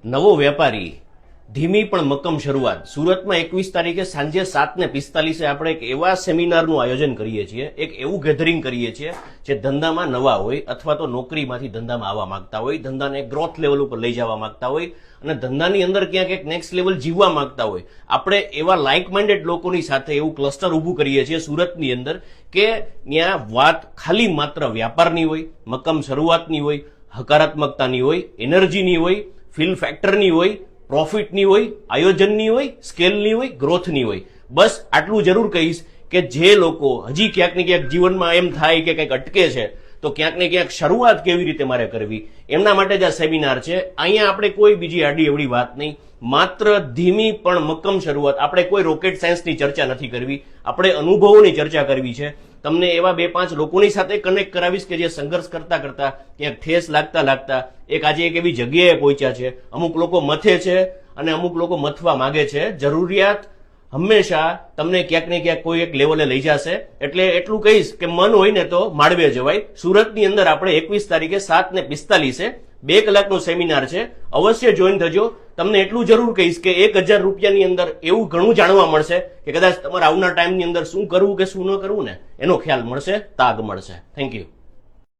નવો વેપારી ધીમી પણ મક્કમ શરૂઆત. સુરતમાં 21 તારીખે સાંજે 7:45 આપણે એક એવા સેમિનારનું આયોજન કરીએ છીએ, એક એવું ગેધરિંગ કરીએ છીએ જે ધંધામાં નવા હોય અથવા તો નોકરીમાંથી ધંધામાં આવવા માંગતા હોય, ધંધાને ગ્રોથ લેવલ ઉપર લઈ જવા માંગતા હોય અને ધંધાની અંદર ક્યાંક એક નેક્સ્ટ લેવલ જીવવા માંગતા હોય. આપણે એવા લાઇક માઇન્ડેડ લોકોની સાથે એવું ક્લસ્ટર ઊભું કરીએ છીએ સુરતની અંદર કે ત્યાં વાત ખાલી માત્ર વ્યાપારની હોય, મક્કમ શરૂઆતની હોય, હકારાત્મકતાની હોય, એનર્જીની હોય, ફીલ ફેક્ટરની હોય, પ્રોફિટની હોય, આયોજનની હોય, સ્કેલની હોય, ગ્રોથની હોય. બસ આટલું જરૂર કહીશ કે જે લોકો હજી ક્યાંક ને ક્યાંક જીવનમાં એમ થાય કે કંઈક અટકે છે તો ક્યાંક ને ક્યાંક શરૂઆત કેવી રીતે મારે કરવી, એમના માટે જ આ સેમિનાર છે. અહીંયા આપણે કોઈ બીજી આડી એવડી વાત નહીં, માત્ર ધીમી પણ મક્કમ શરૂઆત. આપણે કોઈ રોકેટ સાયન્સની ચર્ચા નથી કરવી, આપણે અનુભવોની ચર્ચા કરવી છે. તમને એવા 2-5 લોકોની સાથે કનેક્ટ કરાવીશ કે જે સંઘર્ષ કરતા કરતા ક્યાંક ઠેસ લાગતા એક આજે એક એવી જગ્યાએ પહોંચ્યા છે. અમુક લોકો મથે છે અને અમુક લોકો મથવા માંગે છે. જરૂરિયાત હંમેશા તમને ક્યાંક ને ક્યાંક કોઈ એક લેવલે લઈ જશે. એટલે એટલું કહીશ કે મન હોય ને તો માળવે જવાય. સુરતની અંદર આપણે 21 તારીખે 7:45 2 કલાકનો સેમિનાર છે. અવશ્ય જોઈન થજો. તમને એટલું જરૂર કહીશ કે 1000 રૂપિયાની અંદર એવું ઘણું જાણવા મળશે કે કદાચ તમારા આવનાર ટાઈમની અંદર શું કરવું કે શું ન કરવું ને એનો ખ્યાલ મળશે, તાગ મળશે. Thank you.